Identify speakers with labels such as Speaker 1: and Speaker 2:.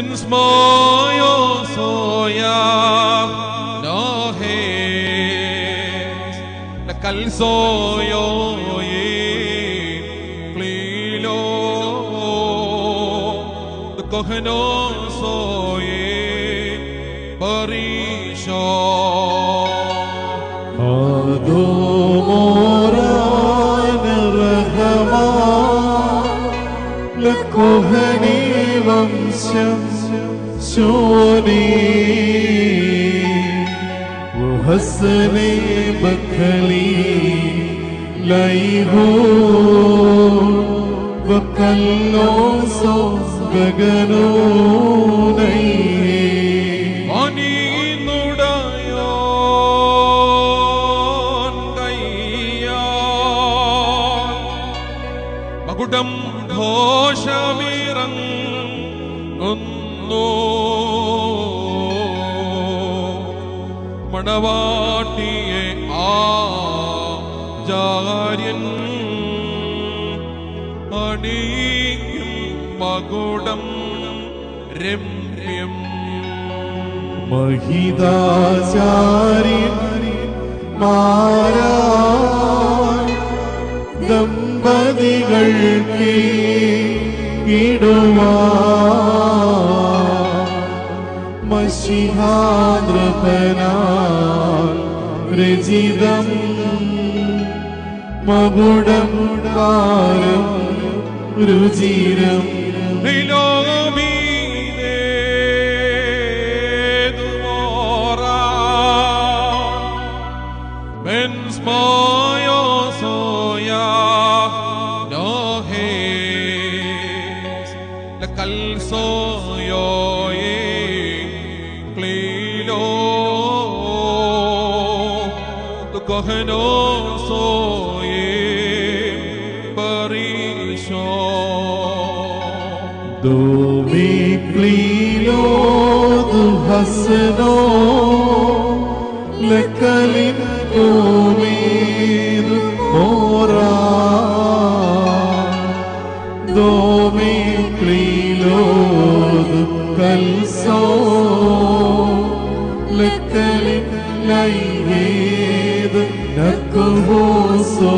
Speaker 1: Mensmoyo soya no hes la calzoyo ye plilo the koheno soye parisho
Speaker 2: لكهني ومشم شوني وحسني بكلي ليهو بكلو صغنوني
Speaker 1: أني ندايون كيا مقدم ഘോഷമിറങ്ങുന്നു മണവാട്ടിയെ ആചാര്യൻ അണിയിക്കും മകുടം രമ്യം
Speaker 2: മഹിതാചാര്യൻ ദമ്പതികൾക്ക് മഷിഹാദ്രപനാൽ രചിതം മകുടം കാലം രുചിരം
Speaker 1: calzoyo ye plilo the koheno soye parisho
Speaker 2: do me plilo du hasno lekalin umid mora do me കൽസോ ലക്കലിൻ ലൈഹേത് നക്കുഹോസോ